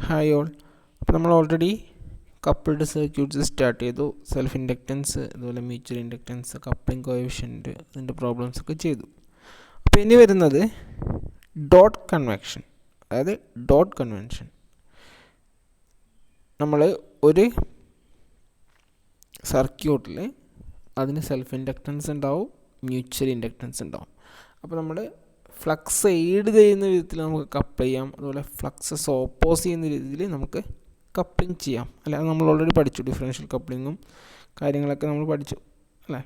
Hi all. അപ്പോൾ നമ്മൾ already coupled circuits start ചെയ്തു. സെൽഫ് ഇൻഡക്റ്റൻസ്, അതുപോലെ മ്യൂച്വൽ ഇൻഡക്റ്റൻസ്, കപ്ലിംഗ് കോഎഫിഷ്യൻറ്റ്, അതിൻ്റെ പ്രോബ്ലംസ് ഒക്കെ ചെയ്തു. അപ്പോൾ ഇനി വരുന്നത് ഡോട്ട് കൺവെൻഷൻ, അതായത് ഡോട്ട് കൺവെൻഷൻ. നമ്മൾ ഒരു സർക്യൂട്ടിൽ അതിന് സെൽഫ് ഇൻഡക്റ്റൻസ് ഉണ്ടാവും, മ്യൂച്വൽ ഇൻഡക്റ്റൻസ് ഉണ്ടാവും. അപ്പോൾ നമ്മൾ ഫ്ലക്സ് എയ്ഡ് ചെയ്യുന്ന വിധത്തിൽ നമുക്ക് കപ്പിൾ ചെയ്യാം, അതുപോലെ ഫ്ലക്സസ് ഓപ്പോസ് ചെയ്യുന്ന രീതിയിൽ നമുക്ക് കപ്ലിംഗ് ചെയ്യാം. അല്ല, അത് നമ്മൾ ഓൾറെഡി പഠിച്ചു. ഡിഫറൻഷ്യൽ കപ്ലിങ്ങും കാര്യങ്ങളൊക്കെ നമ്മൾ പഠിച്ചു അല്ലേ.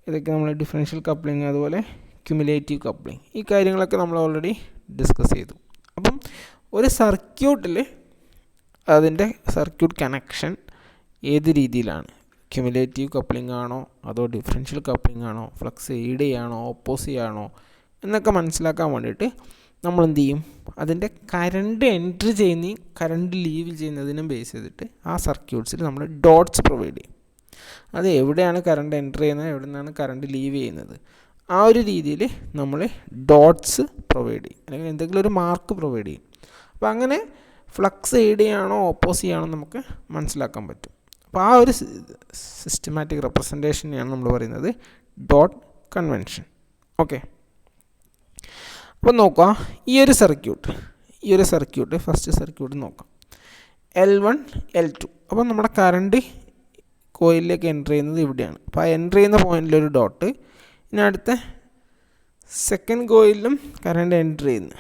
ഇതൊക്കെ നമ്മൾ ഡിഫറൻഷ്യൽ കപ്ലിംഗ്, അതുപോലെ ക്യുമുലേറ്റീവ് കപ്ലിംഗ്, ഈ കാര്യങ്ങളൊക്കെ നമ്മൾ ഓൾറെഡി ഡിസ്കസ് ചെയ്തു. അപ്പം ഒരു സർക്യൂട്ടിൽ അതിൻ്റെ സർക്യൂട്ട് കണക്ഷൻ ഏത് രീതിയിലാണ്, ക്യുമുലേറ്റീവ് കപ്ലിംഗ് ആണോ അതോ ഡിഫറൻഷ്യൽ കപ്ലിംഗ് ആണോ, ഫ്ലക്സ് എയ്ഡ് ചെയ്യാണോ ഓപ്പോസ് ചെയ്യാണോ എന്നൊക്കെ മനസ്സിലാക്കാൻ വേണ്ടിയിട്ട് നമ്മൾ എന്ത് ചെയ്യും, അതിൻ്റെ കറണ്ട് എൻട്രി ചെയ്യുന്നതും കറണ്ട് ലീവ് ചെയ്യുന്നതിനും ബേസ് ചെയ്തിട്ട് ആ സർക്യൂട്ട്സിൽ നമ്മൾ ഡോട്ട്സ് പ്രൊവൈഡ് ചെയ്യും. അത് എവിടെയാണ് കറണ്ട് എൻട്രി ചെയ്യുന്നത്, എവിടെ നിന്നാണ് കറണ്ട് ലീവ് ചെയ്യുന്നത്, ആ ഒരു രീതിയിൽ നമ്മൾ ഡോട്ട്സ് പ്രൊവൈഡ് ചെയ്യും, അല്ലെങ്കിൽ എന്തെങ്കിലും ഒരു മാർക്ക് പ്രൊവൈഡ് ചെയ്യും. അപ്പോൾ അങ്ങനെ ഫ്ലക്സ് എയ്ഡ് ചെയ്യാണോ ഓപ്പോസ് ചെയ്യാണോ നമുക്ക് മനസ്സിലാക്കാൻ പറ്റും. അപ്പോൾ ആ ഒരു സിസ്റ്റമാറ്റിക് റെപ്രസെൻറ്റേഷനെയാണ് നമ്മൾ പറയുന്നത് ഡോട്ട് കൺവെൻഷൻ. ഓക്കെ, അപ്പോൾ നോക്കാം ഈ ഒരു സർക്യൂട്ട് ഫസ്റ്റ് സർക്യൂട്ട് നോക്കാം. L1 L2. അപ്പോൾ നമ്മുടെ കറണ്ട് കോയിലിലേക്ക് എൻ്റർ ചെയ്യുന്നത് ഇവിടെയാണ്. അപ്പോൾ ആ എൻ്റർ ചെയ്യുന്ന പോയിൻറ്റിലൊരു ഡോട്ട്. ഇനി അടുത്ത സെക്കൻഡ് കോയിലും കറണ്ട് എൻ്റർ ചെയ്യുന്നു.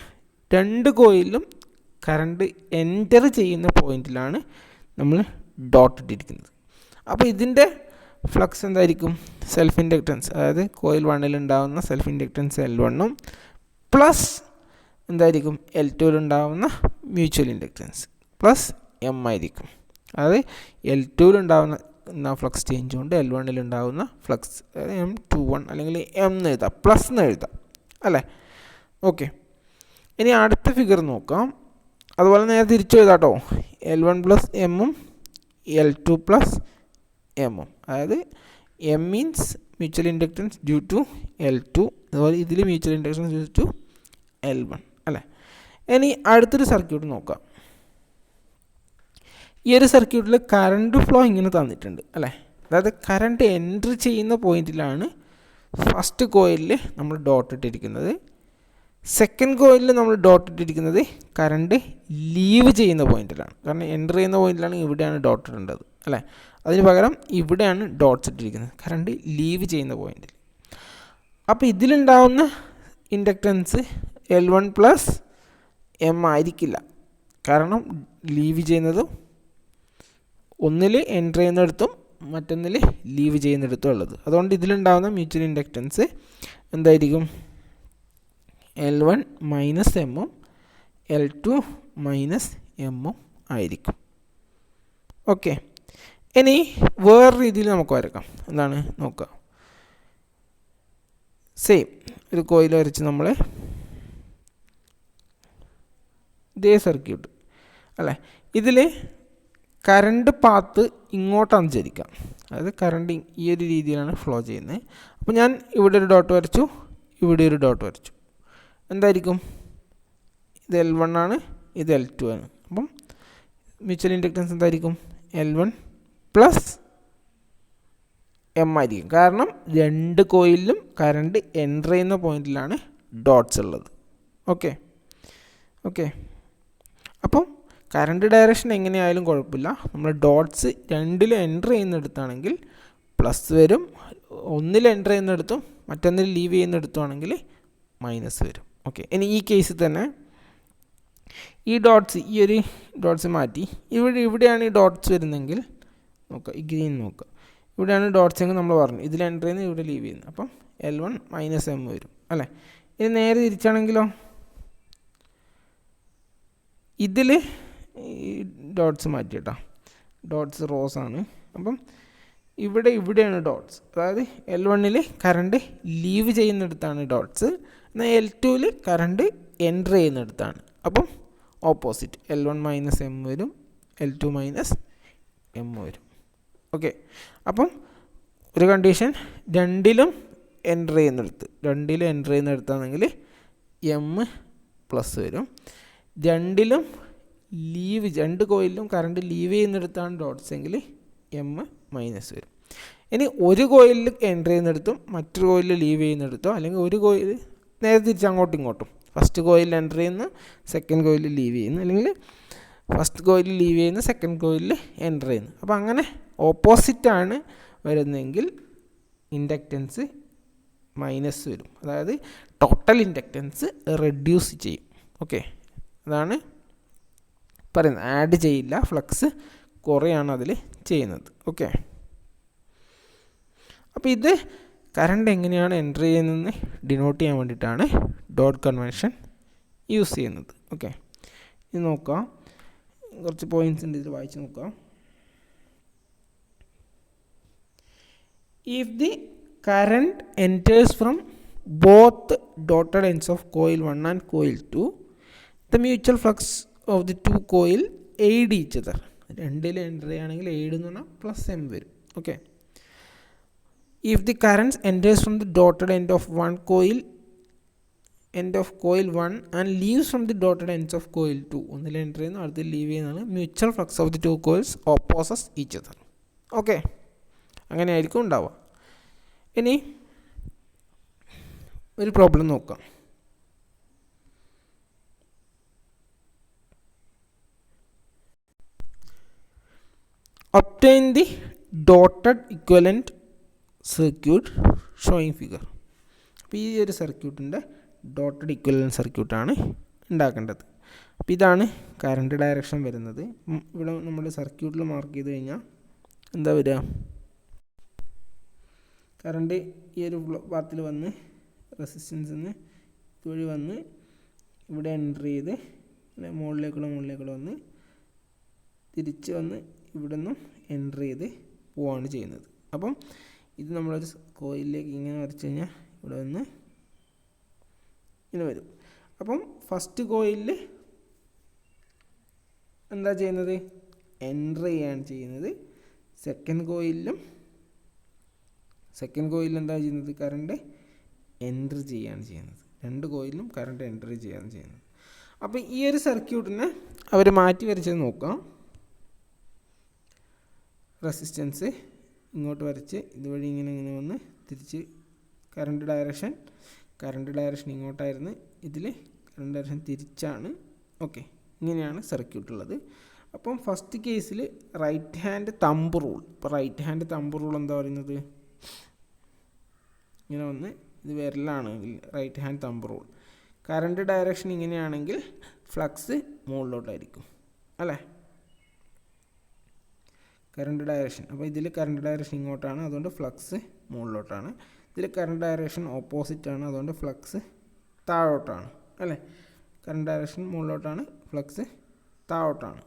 രണ്ട് കോയിലും കറണ്ട് എൻ്റർ ചെയ്യുന്ന പോയിൻറ്റിലാണ് നമ്മൾ ഡോട്ട് ഇട്ടിരിക്കുന്നത്. അപ്പോൾ ഇതിൻ്റെ ഫ്ലക്സ് എന്തായിരിക്കും, സെൽഫ് ഇൻഡക്റ്റൻസ്, അതായത് കോയിൽ 1 ഉണ്ടാകുന്ന സെൽഫ് ഇൻഡക്റ്റൻസ് L1 പ്ലസ് എന്തായിരിക്കും L2 ഉണ്ടാകുന്ന മ്യൂച്വൽ ഇൻഡക്റ്റൻസ് പ്ലസ് M ആയിരിക്കും. അതായത് L2 ഉണ്ടാകുന്ന ഫ്ലക്സ് ചേഞ്ച് കൊണ്ട് L1 ഉണ്ടാകുന്ന ഫ്ലക്സ്, അതായത് M21 അല്ലെങ്കിൽ M എന്ന് എഴുതാം, പ്ലസ് എന്ന് എഴുതാം അല്ലേ. ഓക്കെ, ഇനി അടുത്ത ഫിഗർ നോക്കാം. അതുപോലെ നേരെ തിരിച്ചു എഴുതാം കേട്ടോ. L1 പ്ലസ് എമ്മും L2 പ്ലസ് എമ്മും, അതായത് M means mutual inductance due to L2, അതുപോലെ ഇതിൽ mutual inductance due to L1 അല്ലേ. ഇനി അടുത്തൊരു സർക്യൂട്ട് നോക്കാം. ഈ ഒരു സർക്യൂട്ടിൽ കറണ്ട് ഫ്ലോ ഇങ്ങനെ തന്നിട്ടുണ്ട് അല്ലേ. അതായത് കറണ്ട് എൻട്രി ചെയ്യുന്ന പോയിന്റിലാണ് ഫസ്റ്റ് കോയിലിൽ നമ്മൾ ഡോട്ട് ഇട്ടിരിക്കുന്നത്. സെക്കൻഡ് കോയിലിൽ നമ്മൾ ഡോട്ട് ഇട്ടിരിക്കുന്നത് കറണ്ട് ലീവ് ചെയ്യുന്ന പോയിന്റിലാണ്. കാരണം എൻ്റർ ചെയ്യുന്ന പോയിന്റിലാണ് ഇവിടെയാണ് ഡോട്ട് ഇടേണ്ടത് അല്ലേ. അതിന് പകരം ഇവിടെയാണ് ഡോട്ട്സ് ഇട്ടിരിക്കുന്നത്, കറണ്ട് ലീവ് ചെയ്യുന്ന പോയിന്റിൽ. അപ്പോൾ ഇതിലുണ്ടാവുന്ന ഇൻഡക്റ്റൻസ് L1 പ്ലസ് എം ആയിരിക്കില്ല. കാരണം ലീവ് ചെയ്യുന്നതും ഒന്നിൽ എൻ്റർ ചെയ്യുന്നിടത്തും മറ്റൊന്നിൽ ലീവ് ചെയ്യുന്നിടത്തും ഉള്ളത്. അതുകൊണ്ട് ഇതിലുണ്ടാകുന്ന മ്യൂച്വൽ ഇൻഡക്റ്റൻസ് എന്തായിരിക്കും, L1 മൈനസ് എമ്മും L2 മൈനസ് എമ്മും ആയിരിക്കും. ഓക്കെ, ഇനി വേറെ രീതിയിൽ നമുക്ക് വരക്കാം. എന്താണ് നോക്കുക. സെയിം ഒരു കോയിൽ വരച്ച് നമ്മൾ ഇതേ സർക്യൂട്ട് അല്ലേ. ഇതിൽ കറണ്ട് പാത്ത് ഇങ്ങോട്ടാണ് ചരിക്കാം, അതായത് കറണ്ട് ഈ ഒരു രീതിയിലാണ് ഫ്ലോ ചെയ്യുന്നത്. അപ്പോൾ ഞാൻ ഇവിടെ ഒരു ഡോട്ട് വരച്ചു, ഇവിടെ ഒരു ഡോട്ട് വരച്ചു. എന്തായിരിക്കും, ഇത് L1 ആണ്, ഇത് L2 ആണ്. അപ്പം മ്യൂച്വൽ ഇൻഡക്റ്റൻസ് എന്തായിരിക്കും, L1 പ്ലസ് എം ആയിരിക്കും. കാരണം രണ്ട് കോയിലും കറണ്ട് എൻ്റർ ചെയ്യുന്ന പോയിന്റിലാണ് ഡോട്ട്സ് ഉള്ളത്. ഓക്കെ, അപ്പം കറണ്ട് ഡയറക്ഷൻ എങ്ങനെയായാലും കുഴപ്പമില്ല. നമ്മൾ ഡോട്ട്സ് രണ്ടിലും എൻ്റർ ചെയ്യുന്നിടത്താണെങ്കിൽ പ്ലസ് വരും, ഒന്നിൽ എൻ്റർ ചെയ്യുന്നിടത്തും മറ്റൊന്നിൽ ലീവ് ചെയ്യുന്നിടത്തുമാണെങ്കിൽ മൈനസ് വരും. ഓക്കെ, ഇനി ഈ കേസിൽ തന്നെ ഈ ഒരു ഡോട്ട്സ് മാറ്റി ഇവിടെയാണ് ഈ ഡോട്ട്സ് വരുന്നതെങ്കിൽ നോക്കുക, ഈ ഗ്രീൻ നോക്കുക, ഇവിടെയാണ് ഡോട്ട്സ് എങ്കിൽ നമ്മൾ പറഞ്ഞു ഇതിൽ എൻ്റർ ചെയ്യുന്നത് ഇവിടെ ലീവ് ചെയ്യുന്നത്. അപ്പം L1 മൈനസ് എം വരും അല്ലേ. ഇത് നേരെ തിരിച്ചാണെങ്കിലോ, ഇതിൽ ഈ ഡോട്ട്സ് മാറ്റി കേട്ടോ, ഡോട്ട്സ് റോസ് ആണ്. അപ്പം ഇവിടെയാണ് ഡോട്ട്സ്, അതായത് L1 കറണ്ട് ലീവ് ചെയ്യുന്നിടത്താണ് ഡോട്ട്സ്, എന്നാൽ L2 കറണ്ട് എൻ്റർ ചെയ്യുന്നിടത്താണ്. അപ്പം ഓപ്പോസിറ്റ്, L1 മൈനസ് എം വരും, L2 മൈനസ് എം വരും. ഓക്കെ, അപ്പം ഒരു കണ്ടീഷൻ, രണ്ടിലും എൻ്റർ ചെയ്യുന്നിടത്താണെങ്കിൽ എം പ്ലസ് വരും, രണ്ടിലും രണ്ട് കോയിലും കറണ്ട് ലീവ് ചെയ്യുന്നിടത്താണ് ഡോട്ട്സ് എങ്കിൽ എം മൈനസ് വരും. ഇനി ഒരു കോയിലിൽ എൻ്റർ ചെയ്യുന്നിടത്തും മറ്റൊരു കോയിലിൽ ലീവ് ചെയ്യുന്നിടത്തോ, അല്ലെങ്കിൽ ഒരു കോയിൽ നേരെ തിരിച്ച് അങ്ങോട്ടും ഇങ്ങോട്ടും, ഫസ്റ്റ് കോയിലിൽ എൻ്റർ ചെയ്യുന്നു, സെക്കൻഡ് കോയിലിൽ ലീവ് ചെയ്യുന്നു, അല്ലെങ്കിൽ ഫസ്റ്റ് കോയിലിൽ ലീവ് ചെയ്യുന്നു, സെക്കൻഡ് കോയിലിൽ എൻ്റർ ചെയ്യുന്നു. അപ്പോൾ അങ്ങനെ ഓപ്പോസിറ്റാണ് വരുന്നതെങ്കിൽ ഇൻഡക്റ്റൻസ് മൈനസ് വരും. അതായത് ടോട്ടൽ ഇൻഡക്റ്റൻസ് റെഡ്യൂസ് ചെയ്യും. ഓക്കെ, അതാണ് പറയുന്നത്. ആഡ് ചെയ്യില്ല, ഫ്ലക്സ് കുറയാണ് അതിൽ ചെയ്യുന്നത്. ഓക്കെ, അപ്പോൾ ഇത് കറണ്ട് എങ്ങനെയാണ് എൻ്റർ ചെയ്യുന്നതെന്ന് ഡിനോട്ട് ചെയ്യാൻ വേണ്ടിയിട്ടാണ് ഡോട്ട് കൺവെൻഷൻ യൂസ് ചെയ്യുന്നത്. ഓക്കെ, ഇത് നോക്കാം, കുറച്ച് പോയിൻറ്റ്സ് ഉണ്ട്, ഇതിൽ വായിച്ച് നോക്കാം. If the current enters from both dotted ends of coil 1 and coil 2, the mutual flux of the two coil aid each other. രണ്ടിൽ എൻ്റർ ചെയ്യുകയാണെങ്കിൽ എയ്ഡ് എന്ന് പറഞ്ഞാൽ പ്ലസ് എം വരും. Okay, if the current enters from the dotted end of coil 1 and leaves from the dotted ends of coil 2, ഒന്നിൽ enter ചെയ്യുന്നു അടുത്ത് leave ചെയ്യുന്നതാണ് mutual flux of the two coils opposes each other. Okay, അങ്ങനെ ആയിരിക്കും ഉണ്ടാവുക. ഇനി ഒരു problem നോക്കാം. obtain the dotted equivalent circuit showing figure. അപ്പോൾ ഈ ഒരു സർക്യൂട്ടിൻ്റെ ഡോട്ടഡ് ഇക്വലൻറ്റ് സർക്യൂട്ടാണ് ഉണ്ടാക്കേണ്ടത്. അപ്പോൾ ഇതാണ് കറണ്ട് ഡയറക്ഷൻ വരുന്നത്. ഇവിടെ നമ്മൾ സർക്യൂട്ടിൽ മാർക്ക് ചെയ്ത് കഴിഞ്ഞാൽ എന്താ വരിക, കറണ്ട് ഈ ഒരു പാത്തിൽ വന്ന് റെസിസ്റ്റൻസിൽ നിന്ന് ഇതുവഴി വന്ന് ഇവിടെ എൻ്റർ ചെയ്ത് മുകളിലേക്കുള്ള വന്ന് തിരിച്ച് വന്ന് ഇവിടെ നിന്നും എൻ്റർ ചെയ്ത് പോവാണ് ചെയ്യുന്നത്. അപ്പം ഇത് നമ്മളൊരു കോയിലിലേക്ക് ഇങ്ങനെ വരച്ച് കഴിഞ്ഞാൽ ഇവിടെ വന്ന് ഇങ്ങനെ വരും. അപ്പം ഫസ്റ്റ് കോയിലിൽ എന്താ ചെയ്യുന്നത്, എൻ്റർ ചെയ്യുകയാണ് ചെയ്യുന്നത്. സെക്കൻഡ് കോയിലിൽ എന്താ ചെയ്യുന്നത്, കറണ്ട് എൻ്റർ ചെയ്യുകയാണ് ചെയ്യുന്നത്. രണ്ട് കോയിലും കറണ്ട് എൻ്റർ ചെയ്യുകയാണ് ചെയ്യുന്നത്. അപ്പോൾ ഈ ഒരു സർക്യൂട്ടിനെ അവർ മാറ്റി വരച്ചത് നോക്കാം. റെസിസ്റ്റൻസ് ഇങ്ങോട്ട് വരച്ച് ഇതുവഴി ഇങ്ങനെ വന്ന് തിരിച്ച് കറണ്ട് ഡയറക്ഷൻ ഇങ്ങോട്ടായിരുന്നു, ഇതിൽ കറണ്ട് ഡയറക്ഷൻ തിരിച്ചാണ്. ഓക്കെ, ഇങ്ങനെയാണ് സർക്യൂട്ട് ഉള്ളത്. അപ്പം ഫസ്റ്റ് കേസിൽ റൈറ്റ് ഹാൻഡ് തമ്പ് റൂൾ. ഇപ്പോൾ റൈറ്റ് ഹാൻഡ് തമ്പ് റൂൾ എന്താ പറയുന്നത്, ഇങ്ങനെ വന്ന് ഇത് വിരലാണെങ്കിൽ right hand thumb rule. Current direction ഇങ്ങനെയാണെങ്കിൽ ഫ്ലക്സ് മുകളിലോട്ടായിരിക്കും അല്ലേ, കറണ്ട് ഡയറക്ഷൻ. അപ്പോൾ ഇതിൽ കറണ്ട് ഡയറക്ഷൻ ഇങ്ങോട്ടാണ്, അതുകൊണ്ട് ഫ്ലക്സ് മുകളിലോട്ടാണ്. ഇതിൽ കറണ്ട് ഡയറക്ഷൻ ഓപ്പോസിറ്റാണ്, അതുകൊണ്ട് ഫ്ലക്സ് താഴോട്ടാണ് അല്ലേ. കറണ്ട് ഡയറക്ഷൻ മുകളിലോട്ടാണ്, ഫ്ലക്സ് താഴോട്ടാണ്.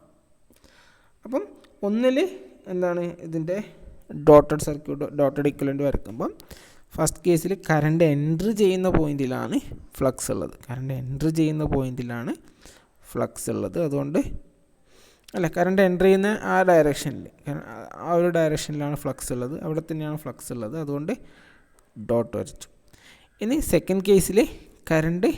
അപ്പം ഒന്നിൽ എന്താണ് ഇതിൻ്റെ ഡോട്ടഡ് ഇക്വലൻ്റ് വരയ്ക്കുമ്പം ഫസ്റ്റ് കേസിൽ കറണ്ട് എൻ്റർ ചെയ്യുന്ന പോയിന്റിലാണ് ഫ്ലക്സ് ഉള്ളത്. അതുകൊണ്ട് അല്ല, കറണ്ട് എൻ്റർ ചെയ്യുന്ന ആ ഡയറക്ഷനിൽ, ആ ഒരു ഡയറക്ഷനിലാണ് ഫ്ലക്സ് ഉള്ളത്, അവിടെ തന്നെയാണ് ഫ്ലക്സ് ഉള്ളത്, അതുകൊണ്ട് ഡോട്ട് വരച്ചു. ഇനി സെക്കൻഡ് കേസിൽ കറണ്ട്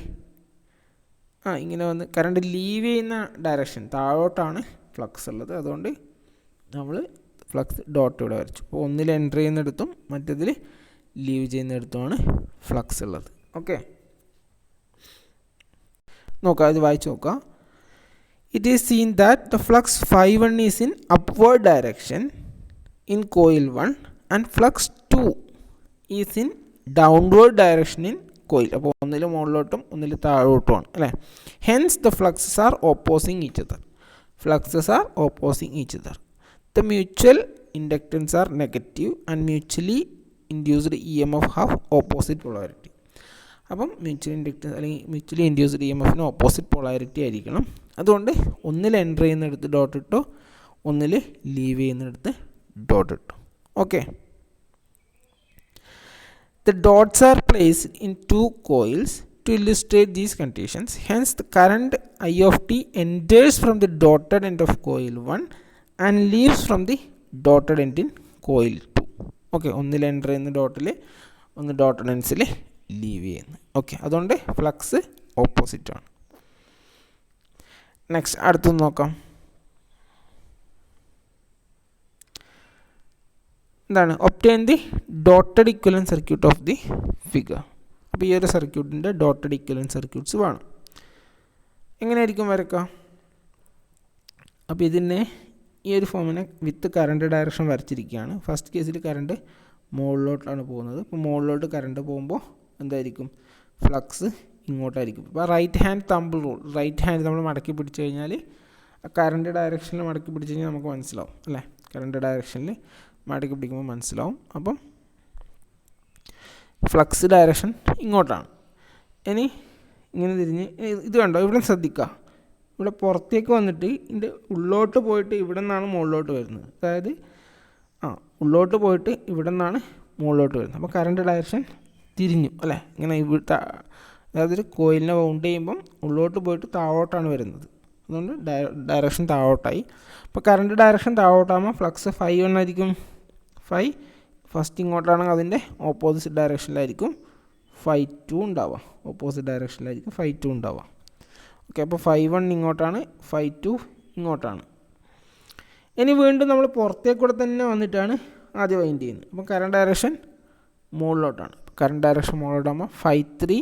ഇങ്ങനെ വന്ന് കറണ്ട് ലീവ് ചെയ്യുന്ന ഡയറക്ഷൻ താഴോട്ടാണ് ഫ്ലക്സ് ഉള്ളത്, അതുകൊണ്ട് നമ്മൾ ഫ്ലക്സ് ഡോട്ട് ഇവിടെ വരച്ചു. അപ്പോൾ ഒന്നിൽ എൻ്റർ ചെയ്യുന്നിടത്തും മറ്റേതിൽ ലീവ് ചെയ്യുന്നിടത്തുമാണ് ഫ്ലക്സ് ഉള്ളത്. ഓക്കെ, നോക്കാം, ഇത് വായിച്ച് നോക്കാം. It is seen that the flux phi1 is in upward direction in coil 1 and flux 2 is in downward direction in coil. അപ്പോൾ ഒന്നിൽ മുകളിലോട്ടും ഒന്നിൽ താഴോട്ടുമാണ് അല്ലേ. Hence the fluxes are opposing each other. The mutual inductance are negative and mutually induced EMF have opposite polarity. അപ്പം mutual inductance അല്ലെങ്കിൽ mutually induced EMFന് opposite polarity ആയിരിക്കണം. അതുകൊണ്ട് ഒന്നിൽ enter ചെയ്യുന്നിടത്ത് ഡോട്ട് ഇട്ടു, ഒന്നിൽ ലീവ് ചെയ്യുന്നിടത്ത് ഡോട്ട് ഇട്ടു. Okay, the dots are placed in 2 coils to illustrate these conditions. Hence the current I of t enters from the dotted end of coil 1 and leaves from the dotted end in coil 2. Okay, ഒന്നിൽ enter ചെയ്യുന്ന ഡോട്ടിൽ, ഒന്ന് dotted എൻഡ്സിൽ leave ചെയ്യുന്നു. Okay, അതുകൊണ്ട് flux ഓപ്പോസിറ്റാണ്. Next അടുത്തൊന്ന് നോക്കാം. എന്താണ് obtain the dotted equivalent circuit of the figure. അപ്പോൾ ഈ ഒരു സർക്യൂട്ടിൻ്റെ ഡോട്ടഡ് ഇക്വലൻറ്റ് സർക്യൂട്ട്സ് വേണം. എങ്ങനെയായിരിക്കും വരക്കുക? അപ്പോൾ ഇതിനെ ഈ ഒരു ഫോമിനെ വിത്ത് കറണ്ട് ഡയറക്ഷൻ വരച്ചിരിക്കുകയാണ്. ഫസ്റ്റ് കേസിൽ കറണ്ട് മുകളിലോട്ടാണ് പോകുന്നത്. അപ്പോൾ മുകളിലോട്ട് കറണ്ട് പോകുമ്പോൾ എന്തായിരിക്കും? ഫ്ലക്സ് ഇങ്ങോട്ടായിരിക്കും. ഇപ്പോൾ right hand thumb rule, right hand നമ്മൾ മടക്കി പിടിച്ച് കഴിഞ്ഞാൽ കറണ്ട് ഡയറക്ഷനിൽ മടക്കി പിടിച്ച് കഴിഞ്ഞാൽ നമുക്ക് മനസ്സിലാവും അല്ലേ? കറണ്ട് ഡയറക്ഷനിൽ മടക്കി പിടിക്കുമ്പോൾ മനസ്സിലാവും. അപ്പം ഫ്ലക്സ് ഡയറക്ഷൻ ഇങ്ങോട്ടാണ്. ഇനി ഇങ്ങനെ തിരിഞ്ഞ് ഇത് കണ്ടോ, ഇവിടെ ശ്രദ്ധിക്കുക, ഇവിടെ പുറത്തേക്ക് വന്നിട്ട് ഇതിൻ്റെ ഉള്ളോട്ട് പോയിട്ട് ഇവിടെ നിന്നാണ് മുകളിലോട്ട് വരുന്നത്. അതായത് ഉള്ളോട്ട് പോയിട്ട് ഇവിടെ നിന്നാണ് മുകളിലോട്ട് വരുന്നത്. അപ്പോൾ കറണ്ട് ഡയറക്ഷൻ തിരിഞ്ഞു അല്ലേ? ഇങ്ങനെ ഇവിടെ അതായത് ഒരു കോയിലിനെ വൗണ്ട് ചെയ്യുമ്പം ഉള്ളോട്ട് പോയിട്ട് താഴോട്ടാണ് വരുന്നത്. അതുകൊണ്ട് ഡയറക്ഷൻ താഴോട്ടായി. അപ്പോൾ കറണ്ട് ഡയറക്ഷൻ താഴോട്ടാകുമ്പോൾ ഫ്ലക്സ് ∅1 ആയിരിക്കും. ∅ ഫസ്റ്റ് ഇങ്ങോട്ടാണെങ്കിൽ അതിൻ്റെ ഓപ്പോസിറ്റ് ഡയറക്ഷനിലായിരിക്കും ∅2 ഉണ്ടാവുക. ഓപ്പോസിറ്റ് ഡയറക്ഷനിലായിരിക്കും ∅2 ഉണ്ടാവുക. ഓക്കെ, അപ്പോൾ ∅1 ഇങ്ങോട്ടാണ്, ∅2 ഇങ്ങോട്ടാണ്. ഇനി വീണ്ടും നമ്മൾ പുറത്തേക്കൂടെ തന്നെ വന്നിട്ടാണ് ആദ്യം വൈൻഡ് ചെയ്യുന്നത്. അപ്പോൾ കറണ്ട് ഡയറക്ഷൻ മുകളിലോട്ടാണ്. കറണ്ട് ഡയറക്ഷൻ മുകളിലോട്ടാകുമ്പോൾ ∅3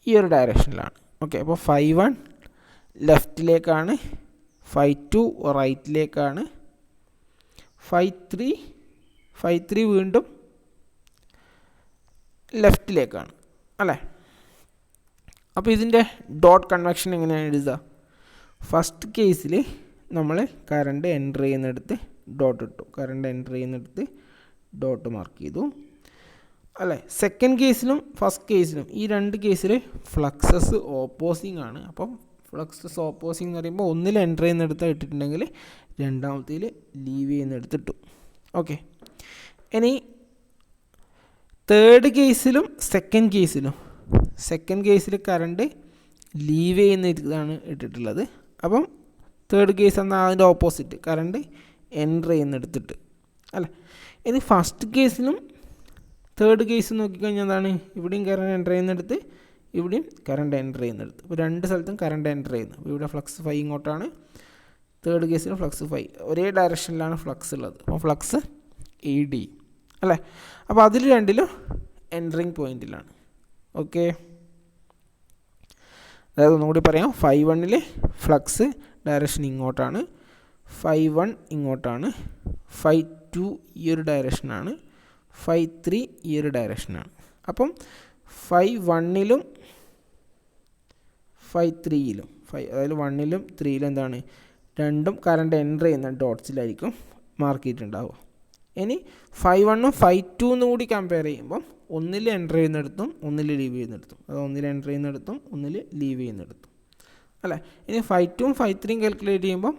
ഈ ഒരു ഡയറക്ഷനിലാണ്. ഓക്കെ, അപ്പോൾ ∅1 ലെഫ്റ്റിലേക്കാണ്, ∅2 റൈറ്റിലേക്കാണ്, ∅3 വീണ്ടും ലെഫ്റ്റിലേക്കാണ് അല്ലേ? അപ്പോൾ ഇതിൻ്റെ ഡോട്ട് കൺവെക്ഷൻ എങ്ങനെയാണ് എഴുതുക? ഫസ്റ്റ് കേസിൽ നമ്മൾ കറണ്ട് എൻ്റർ ചെയ്യുന്നിടത്ത് ഡോട്ട് ഇട്ടു, കറണ്ട് എൻ്റർ ചെയ്യുന്നിടത്ത് ഡോട്ട് മാർക്ക് ചെയ്തു അല്ലേ? സെക്കൻഡ് കേസിലും ഫസ്റ്റ് കേസിലും ഈ രണ്ട് കേസിൽ ഫ്ലക്സസ് ഓപ്പോസിങ് ആണ്. അപ്പം ഫ്ലക്സസ് ഓപ്പോസിങ് എന്ന് പറയുമ്പോൾ ഒന്നിൽ എൻ്റർ ചെയ്യുന്നിടത്ത് ഇട്ടിട്ടുണ്ടെങ്കിൽ രണ്ടാമത്തേൽ ലീവ് ചെയ്യുന്നിടത്ത് ഇട്ടു. ഓക്കെ, ഇനി തേർഡ് കേസിലും സെക്കൻഡ് കേസിൽ കറണ്ട് ലീവ് ചെയ്യുന്ന ഇതാണ് ഇട്ടിട്ടുള്ളത്. അപ്പം തേർഡ് കേസ് എന്നാൽ അതിൻ്റെ ഓപ്പോസിറ്റ്, കറണ്ട് എൻ്റർ ചെയ്യുന്നിടത്തിട്ട് അല്ലേ? ഇനി ഫസ്റ്റ് കേസിലും തേർഡ് കേസ് നോക്കിക്കഴിഞ്ഞാൽ എന്താണ്? ഇവിടെയും കറണ്ട് എൻ്റർ ചെയ്യുന്നിടത്ത്, ഇവിടെയും കറണ്ട് എൻ്റർ ചെയ്യുന്നിടത്ത്. അപ്പോൾ രണ്ട് സ്ഥലത്തും കറണ്ട് എൻ്റർ ചെയ്യുന്നത്. അപ്പോൾ ഇവിടെ ഫ്ലക്സ് ∅ ഇങ്ങോട്ടാണ്, തേർഡ് കേസിൽ ഫ്ലക്സ് ∅, ഒരേ ഡയറക്ഷനിലാണ് ഫ്ലക്സ് ഉള്ളത്. അപ്പോൾ ഫ്ലക്സ് AD അല്ലേ? അപ്പോൾ അതിൽ രണ്ടിലും എൻറ്ററിങ് പോയിൻറ്റിലാണ്. ഓക്കെ, അതായത് ഒന്നുകൂടി പറയാം. ∅1 ഫ്ലക്സ് ഡയറക്ഷൻ ഇങ്ങോട്ടാണ്, ∅1 ഇങ്ങോട്ടാണ്, ∅2 ഈ ഒരു ഡയറക്ഷനാണ്, ∅3 ഈ ഒരു ഡയറക്ഷനാണ്. അപ്പം ∅1 ∅3 അതായത് 1 3 എന്താണ്? രണ്ടും കറണ്ട് എൻ്റർ ചെയ്യുന്ന ഡോട്ട്സിലായിരിക്കും മാർക്ക് ചെയ്തിട്ടുണ്ടാവുക. ഇനി ∅1 ∅2 കൂടി കമ്പയർ ചെയ്യുമ്പം ഒന്നിൽ എൻ്റർ ചെയ്യുന്നിടത്തും ഒന്നിൽ ലീവ് ചെയ്യുന്നിടത്തും, അത് ഒന്നിൽ എൻ്റർ ചെയ്യുന്നിടത്തും ഒന്നിൽ ലീവ് ചെയ്യുന്നിടത്തും അല്ലേ? ഇനി ∅2 ∅3 കാൽക്കുലേറ്റ് ചെയ്യുമ്പം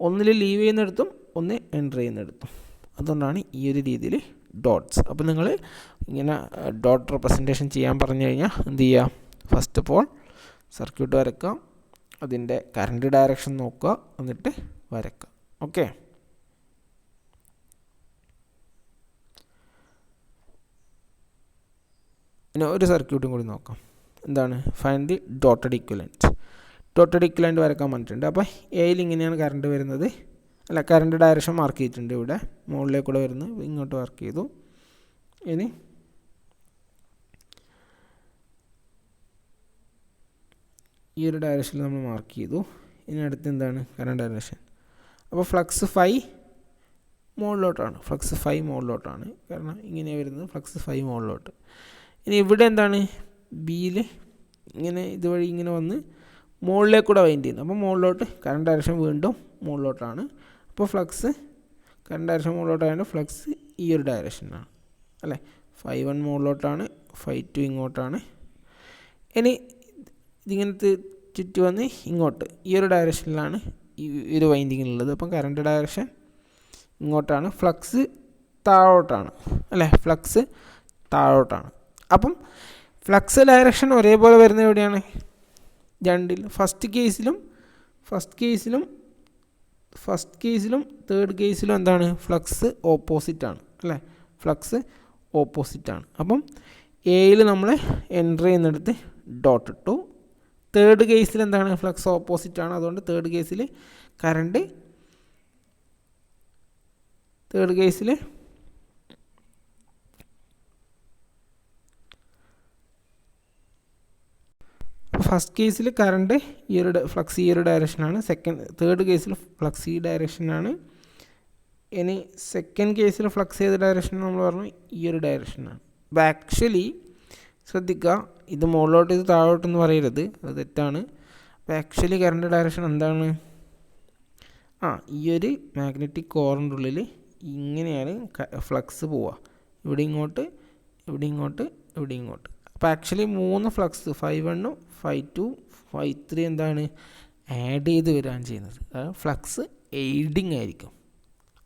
ഒന്നിൽ ലീവ് ചെയ്യുന്നിടത്തും ഒന്ന് എൻ്റർ ചെയ്യുന്നിടത്തും. അതുകൊണ്ടാണ് ഈ ഒരു രീതിയിൽ ഡോട്ട്സ്. അപ്പോൾ നിങ്ങൾ ഇങ്ങനെ ഡോട്ട് റെപ്രസെൻറ്റേഷൻ ചെയ്യാൻ പറഞ്ഞു കഴിഞ്ഞാൽ എന്ത് ചെയ്യുക? ഫസ്റ്റ് ഓഫ് ഓൾ സർക്യൂട്ട് വരക്കുക, അതിൻ്റെ കറണ്ട് ഡയറക്ഷൻ നോക്കുക, എന്നിട്ട് വരക്കുക. ഓക്കെ, ഇനി ഒരു സർക്യൂട്ടും കൂടി നോക്കാം. എന്താണ്? Find the dotted equivalent. Dotted equivalent വരക്കാൻ പറഞ്ഞിട്ടുണ്ട്. അപ്പോൾ എയിൽ ഇങ്ങനെയാണ് കറണ്ട് വരുന്നത് അല്ല, കറണ്ട് ഡയറക്ഷൻ മാർക്ക് ചെയ്തിട്ടുണ്ട്. ഇവിടെ മുകളിലേക്കൂടെ വരുന്നത് ഇങ്ങോട്ട് മാർക്ക് ചെയ്തു. ഇനി ഈ ഒരു ഡയറക്ഷനിൽ നമ്മൾ മാർക്ക് ചെയ്തു. ഇനി അടുത്ത് എന്താണ്? Current direction. അപ്പോൾ ഫ്ലക്സ് ∅ മുകളിലോട്ടാണ്, ഫ്ലക്സ് ∅ മുകളിലോട്ടാണ്, കാരണം ഇങ്ങനെ വരുന്നത് ഫ്ലക്സ് ∅ മുകളിലോട്ട്. ഇനി ഇവിടെ എന്താണ്? ബിയിൽ ഇങ്ങനെ ഇതുവഴി ഇങ്ങനെ വന്ന് മുകളിലേക്കൂടെ വൈൻഡ് ചെയ്യുന്നു. അപ്പോൾ മുകളിലോട്ട് കറണ്ട് ഡയറക്ഷൻ വീണ്ടും മുകളിലോട്ടാണ്. അപ്പോൾ ഫ്ലക്സ് കറണ്ട് ഡയറക്ഷൻ മുകളിലോട്ടായതുകൊണ്ട് ഫ്ലക്സ് ഈ ഒരു ഡയറക്ഷനാണ് അല്ലേ? ∅1 മുകളിലോട്ടാണ്, ∅2 ഇങ്ങോട്ടാണ്. ഇനി ഇതിങ്ങനെ ചുറ്റി വന്ന് ഇങ്ങോട്ട് ഈ ഒരു ഡയറക്ഷനിലാണ് ഈ ഒരു വൈൻഡിങ്ങിലുള്ളത്. അപ്പം കറണ്ട് ഡയറക്ഷൻ ഇങ്ങോട്ടാണ്, ഫ്ലക്സ് താഴോട്ടാണ് അല്ലേ? ഫ്ലക്സ് താഴോട്ടാണ്. അപ്പം ഫ്ലക്സ് ഡയറക്ഷൻ ഒരേപോലെ വരുന്നത് എവിടെയാണ്? രണ്ടിൽ ഫസ്റ്റ് കേസിലും തേർഡ് കേസിലും എന്താണ്? ഫ്ലക്സ് ഓപ്പോസിറ്റാണ് അല്ലേ? ഫ്ലക്സ് ഓപ്പോസിറ്റാണ്. അപ്പം എയിൽ നമ്മൾ എൻ്റർ ചെയ്യുന്നിടത്ത് ഡോട്ട് ഇട്ടു, തേർഡ് കേസിൽ എന്താണ്, ഫ്ലക്സ് ഓപ്പോസിറ്റ് ആണ്. അതുകൊണ്ട് തേർഡ് കേസിൽ കറണ്ട് ഫസ്റ്റ് കേസിൽ കറണ്ട് ഫ്ലക്സ് ഈ ഒരു ഡയറക്ഷനാണ്. തേർഡ് കേസിൽ ഫ്ലക്സ് ഈ ഡയറക്ഷനാണ്. ഇനി സെക്കൻഡ് കേസിൽ ഫ്ലക്സ് ചെയ്ത ഡയറക്ഷൻ നമ്മൾ പറഞ്ഞു ഈ ഒരു ഡയറക്ഷനാണ്. അപ്പോൾ ആക്ച്വലി ശ്രദ്ധിക്കുക, ഇത് മുകളിലോട്ട് ഇത് താഴോട്ടെന്ന് പറയരുത്, അത് തെറ്റാണ്. അപ്പോൾ ആക്ച്വലി കറണ്ട് ഡയറക്ഷൻ എന്താണ്, ഈ ഒരു മാഗ്നറ്റിക് കോറിൻ്റെ ഉള്ളിൽ ഇങ്ങനെയാണ് ഫ്ലക്സ് പോവുക. ഇവിടെ ഇങ്ങോട്ട്, ഇവിടെ ഇങ്ങോട്ട്, ഇവിടെ ഇങ്ങോട്ട്. അപ്പോൾ ആക്ച്വലി 3 ഫ്ലക്സ് 5-1, 5-2, 5-3 എന്താണ് ആഡ് ചെയ്ത് വരികയാണ് ചെയ്യുന്നത്. അതായത് ഫ്ലക്സ് എയ്ഡിങ് ആയിരിക്കും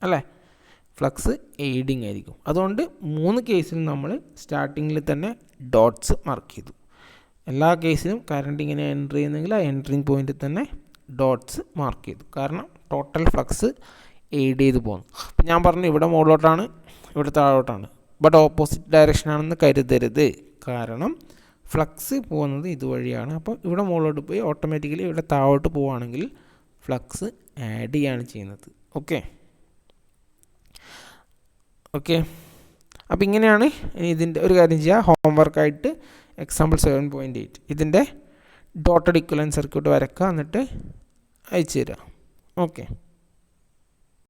അല്ലേ, ഫ്ലക്സ് എയ്ഡിങ് ആയിരിക്കും. അതുകൊണ്ട് 3 കേസിലും നമ്മൾ സ്റ്റാർട്ടിങ്ങിൽ തന്നെ ഡോട്ട്സ് മാർക്ക് ചെയ്തു. എല്ലാ കേസിലും കറണ്ട് ഇങ്ങനെ എൻട്രി ചെയ്യുന്നെങ്കിൽ ആ എൻട്രിങ് പോയിന്റിൽ തന്നെ ഡോട്ട്സ് മാർക്ക് ചെയ്തു. കാരണം ടോട്ടൽ ഫ്ലക്സ് എയ്ഡ് ചെയ്ത് പോകുന്നു. അപ്പം ഞാൻ പറഞ്ഞു ഇവിടെ മുകളിലോട്ടാണ്, ഇവിടെ താഴോട്ടാണ്, ബട്ട് ഓപ്പോസിറ്റ് ഡയറക്ഷനാണെന്ന് കരുതരുത്. കാരണം ഫ്ലക്സ് പോകുന്നത് ഇതുവഴിയാണ്. അപ്പോൾ ഇവിടെ മുകളിലോട്ട് പോയി ഓട്ടോമാറ്റിക്കലി ഇവിടെ താഴോട്ട് പോവുകയാണെങ്കിൽ ഫ്ലക്സ് ആഡ് ചെയ്യുകയാണ് ചെയ്യുന്നത്. ഓക്കെ, അപ്പോൾ ഇങ്ങനെയാണ്. ഇനി ഇതിൻ്റെ ഒരു കാര്യം ചെയ്യുക, ഹോംവർക്കായിട്ട് എക്സാമ്പിൾ 7.8 ഇതിൻ്റെ ഡോട്ടഡ് ഇക്വലൻറ്റ് സർക്യൂട്ട് വരക്കുക, എന്നിട്ട് അയച്ചു തരിക. ഓക്കെ.